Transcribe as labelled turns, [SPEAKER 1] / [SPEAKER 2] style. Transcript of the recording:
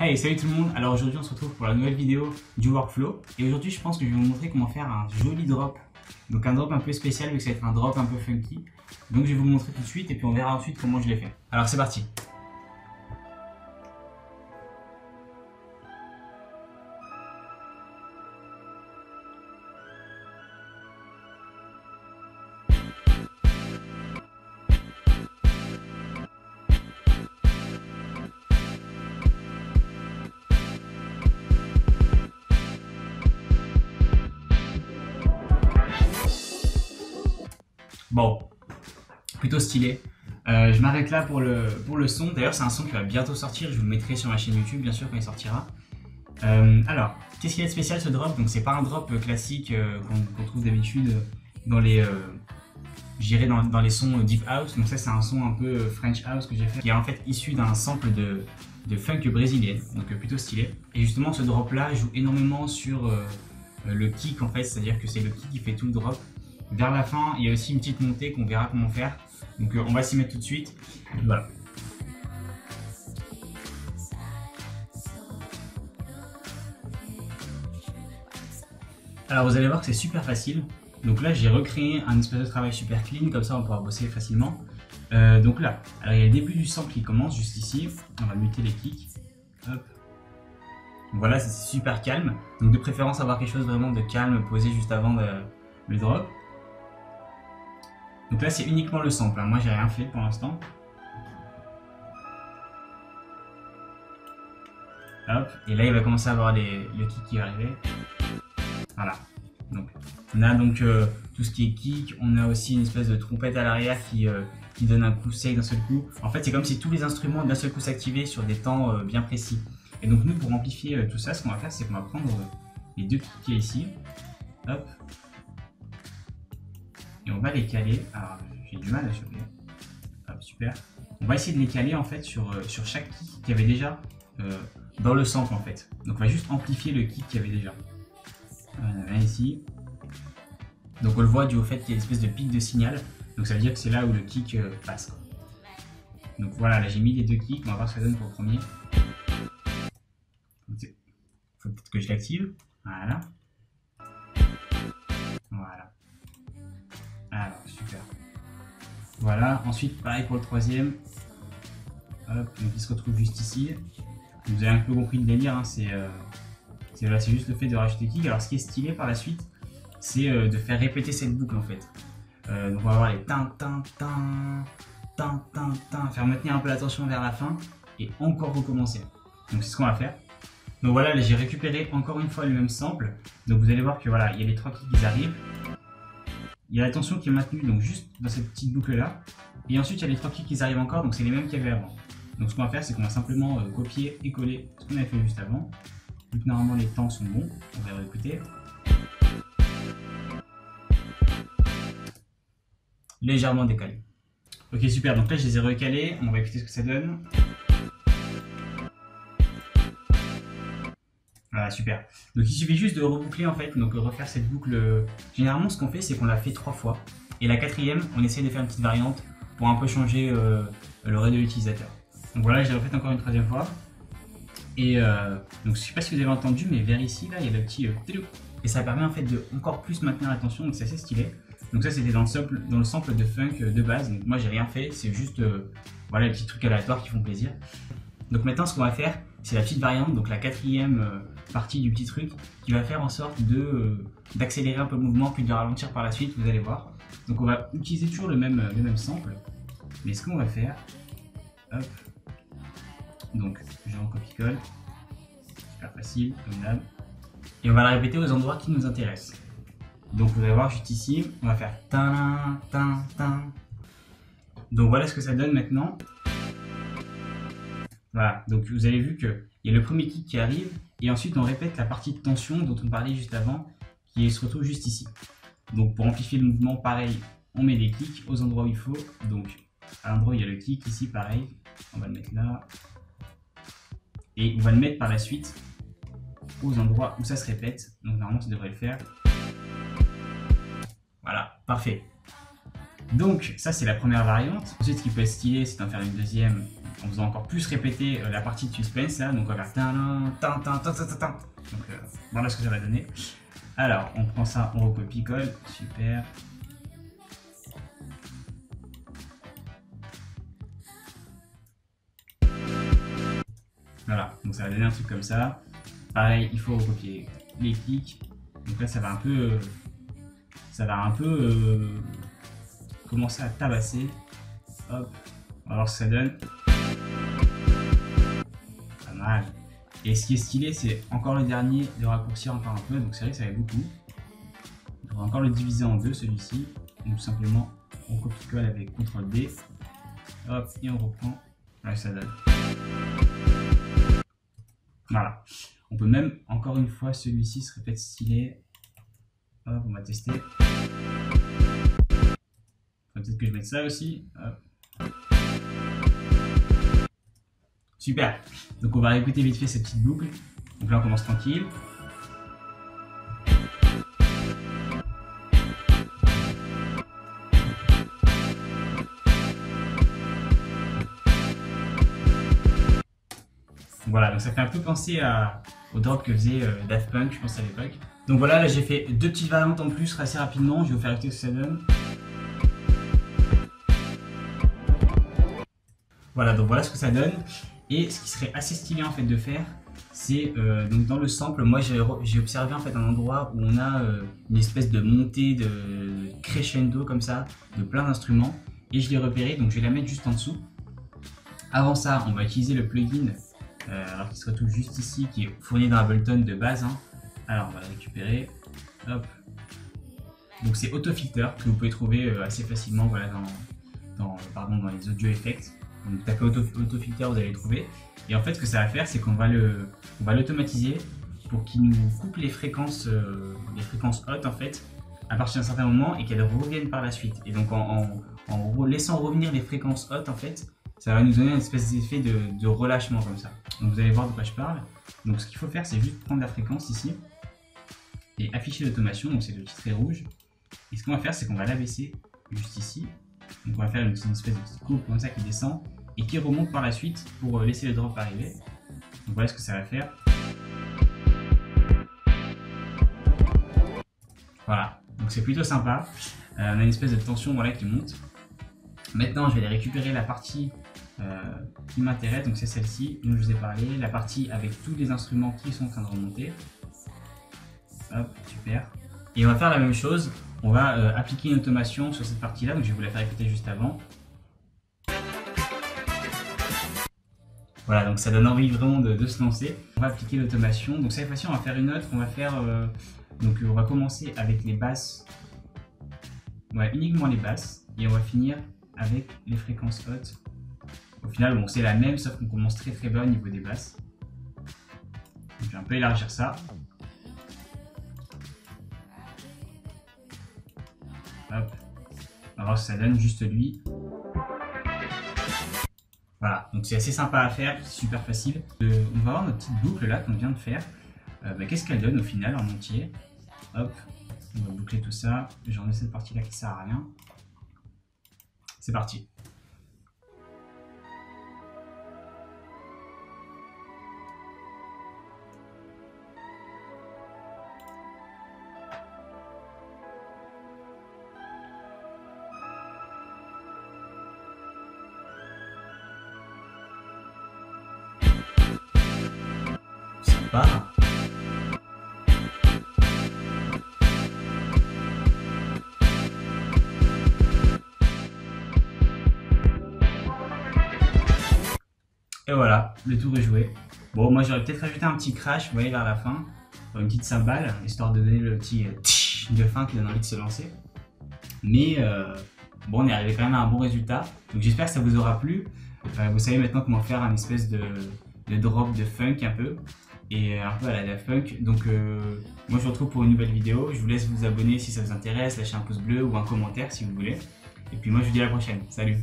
[SPEAKER 1] Hey, salut tout le monde. Alors aujourd'hui on se retrouve pour la nouvelle vidéo du workflow et aujourd'hui je pense que je vais vous montrer comment faire un joli drop. Donc un drop un peu spécial vu que ça va être un drop un peu funky. Donc je vais vous le montrer tout de suite et puis on verra ensuite comment je l'ai fait. Alors c'est parti. Bon, plutôt stylé. Je m'arrête là pour le son. D'ailleurs c'est un son qui va bientôt sortir, je vous le mettrai sur ma chaîne YouTube bien sûr quand il sortira. Alors, qu'est-ce qu'il y a de spécial ce drop? Donc c'est pas un drop classique qu'on trouve d'habitude dans les, dans les sons deep house. Donc ça c'est un son un peu French house que j'ai fait, qui est en fait issu d'un sample de funk brésilienne, donc plutôt stylé. Et justement ce drop là joue énormément sur le kick en fait, c'est-à-dire que c'est le kick qui fait tout le drop. Vers la fin, il y a aussi une petite montée qu'on verra comment faire. Donc on va s'y mettre tout de suite. Voilà. Alors vous allez voir que c'est super facile. Donc là j'ai recréé un espèce de travail super clean, comme ça on pourra bosser facilement. Donc là, alors il y a le début du sample qui commence juste ici. On va muter les kicks. Hop. Voilà, c'est super calme. Donc de préférence avoir quelque chose vraiment de calme posé juste avant le drop. Donc là c'est uniquement le sample, hein. Moi j'ai rien fait pour l'instant. Hop, et là il va commencer à avoir le kick qui va arriver. Voilà. Donc on a donc tout ce qui est kick, on a aussi une espèce de trompette à l'arrière qui donne un coup sec d'un seul coup. En fait c'est comme si tous les instruments d'un seul coup s'activaient sur des temps bien précis. Et donc nous pour amplifier tout ça, ce qu'on va faire c'est qu'on va prendre les deux kicks qu'il y a ici. Hop. Et on va les caler. Alors j'ai du mal à choper. Hop, super. On va essayer de les caler en fait sur chaque kick qu'il y avait déjà dans le sample en fait. Donc on va juste amplifier le kick qu'il y avait déjà. On en a un ici. Donc on le voit dû au fait qu'il y a une espèce de pic de signal. Donc ça veut dire que c'est là où le kick passe. Donc voilà, là j'ai mis les deux kicks. On va voir ce que ça donne pour le premier. Il faut peut-être que je l'active. Voilà. Voilà. Alors, super. Voilà, ensuite pareil pour le troisième. Hop, donc il se retrouve juste ici. Vous avez un peu compris le délire, hein, c'est juste le fait de rajouter kick. Alors ce qui est stylé par la suite, c'est de faire répéter cette boucle en fait. Donc on va avoir les tin tin tin tin tin tin, faire maintenir un peu l'attention vers la fin et encore recommencer. Donc c'est ce qu'on va faire. Donc voilà, là j'ai récupéré encore une fois le même sample. Donc vous allez voir que voilà, il y a les trois kicks qui arrivent. Il y a la tension qui est maintenue donc juste dans cette petite boucle là. Et ensuite il y a les trois kicks qui arrivent encore, donc c'est les mêmes qu'il y avait avant. Donc ce qu'on va faire c'est qu'on va simplement copier et coller ce qu'on avait fait juste avant. Vu que normalement les temps sont bons, on va réécouter. Légèrement décalé. Ok super, donc là je les ai recalés, on va écouter ce que ça donne. Voilà, super. Donc il suffit juste de reboucler en fait, donc refaire cette boucle. Généralement ce qu'on fait c'est qu'on la fait 3 fois. Et la quatrième, on essaie de faire une petite variante pour un peu changer le rate de l'utilisateur. Donc voilà, je l'ai refait encore une troisième fois. Et donc je sais pas si vous avez entendu, mais vers ici, là, il y a le petit et ça permet en fait de encore plus maintenir l'attention, donc c'est assez stylé. Donc ça c'était dans le sample de funk de base, donc moi j'ai rien fait, c'est juste voilà les petits trucs aléatoires qui font plaisir. Donc maintenant ce qu'on va faire, c'est la petite variante, donc la quatrième partie du petit truc, qui va faire en sorte d'accélérer un peu le mouvement, puis de ralentir par la suite, vous allez voir. Donc on va utiliser toujours le même sample, mais ce qu'on va faire, hop, donc je recopie-colle, super facile comme d'hab, et on va la répéter aux endroits qui nous intéressent. Donc vous allez voir juste ici, on va faire tin tin tin. Donc voilà ce que ça donne maintenant. Voilà, donc vous avez vu qu'il y a le premier kick qui arrive, et ensuite on répète la partie de tension dont on parlait juste avant, qui se retrouve juste ici. Donc pour amplifier le mouvement, pareil, on met les kicks aux endroits où il faut. Donc à l'endroit où il y a le kick, ici pareil, on va le mettre là. Et on va le mettre par la suite aux endroits où ça se répète. Donc normalement ça devrait le faire. Voilà, parfait. Donc ça c'est la première variante. Ensuite ce qui peut être stylé c'est d'en faire une deuxième en faisant encore plus répéter la partie de suspense là. Donc on va faire tin tin tin tin tin tin. Donc voilà ce que ça va donner. Alors on prend ça, on recopie-colle, super. Voilà, donc ça va donner un truc comme ça. Pareil, il faut recopier les clics. Donc là ça va un peu commencer à tabasser. Hop, on va voir ce que ça donne. Pas mal. Et ce qui est stylé, c'est encore le dernier de raccourcir encore un peu. Donc c'est vrai que ça va beaucoup. On va encore le diviser en deux celui-ci. Donc tout simplement, on copie-colle avec CTRL D. Hop, et on reprend. Là ça donne. Voilà. On peut même, encore une fois, celui-ci serait peut-être stylé. Hop, on va tester. Peut-être que je mette ça aussi. Hop. Super. Donc on va réécouter vite fait cette petite boucle. Donc là on commence tranquille. Voilà, donc ça fait un peu penser au drop que faisait Daft Punk, je pense à l'époque. Donc voilà, là j'ai fait deux petites variantes en plus assez rapidement. Je vais vous faire écouter ce que ça donne. Voilà, donc voilà ce que ça donne. Et ce qui serait assez stylé en fait de faire, c'est donc dans le sample, moi j'ai observé en fait un endroit où on a une espèce de montée de crescendo comme ça, de plein d'instruments. Et je l'ai repéré, donc je vais la mettre juste en dessous. Avant ça, on va utiliser le plugin. Alors qu'il se retrouve juste ici, qui est fourni dans Ableton de base. Hein. Alors on va le récupérer. Hop. Donc c'est Autofilter que vous pouvez trouver assez facilement voilà, dans les audio effects. Donc tapez Autofilter, vous allez le trouver. Et en fait ce que ça va faire, c'est qu'on va l'automatiser pour qu'il nous coupe les fréquences hautes en fait à partir d'un certain moment et qu'elles reviennent par la suite. Et donc en laissant revenir les fréquences hautes en fait, ça va nous donner une espèce d'effet de relâchement comme ça. Donc vous allez voir de quoi je parle. Donc ce qu'il faut faire, c'est juste prendre la fréquence ici et afficher l'automation, donc c'est le petit trait rouge. Et ce qu'on va faire, c'est qu'on va l'abaisser juste ici. Donc on va faire une espèce de petite courbe comme ça qui descend et qui remonte par la suite pour laisser le drop arriver. Donc voilà ce que ça va faire. Voilà, donc c'est plutôt sympa. On a une espèce de tension voilà, qui monte. Maintenant, je vais aller récupérer la partie qui m'intéresse, donc c'est celle-ci dont je vous ai parlé, la partie avec tous les instruments qui sont en train de remonter. Hop, super. Et on va faire la même chose, on va appliquer une automation sur cette partie-là, donc je vais vous la faire écouter juste avant. Voilà, donc ça donne envie vraiment de se lancer. On va appliquer l'automation, donc cette fois-ci on va faire une autre, on va faire, on va commencer avec les basses, voilà, uniquement les basses, et on va finir avec les fréquences hautes. Au final, bon, c'est la même, sauf qu'on commence très bas au niveau des basses. Donc, je vais un peu élargir ça. Hop. On va voir ce que ça donne, juste lui. Voilà, donc c'est assez sympa à faire, c'est super facile. On va voir notre petite boucle là qu'on vient de faire. Qu'est-ce qu'elle donne au final en entier? Hop, on va boucler tout ça. J'enlève cette partie là qui sert à rien. C'est parti. Sympa. Et voilà, le tour est joué. Bon, moi j'aurais peut-être rajouté un petit crash, vous voyez, vers la fin, une petite cymbale, histoire de donner le petit de fin qui donne envie de se lancer. Mais bon, on est arrivé quand même à un bon résultat. Donc j'espère que ça vous aura plu. Vous savez maintenant comment faire un espèce de drop de funk un peu. Et un peu à la Daft Punk. Donc moi je vous retrouve pour une nouvelle vidéo. Je vous laisse vous abonner si ça vous intéresse, lâcher un pouce bleu ou un commentaire si vous voulez. Et puis moi je vous dis à la prochaine. Salut!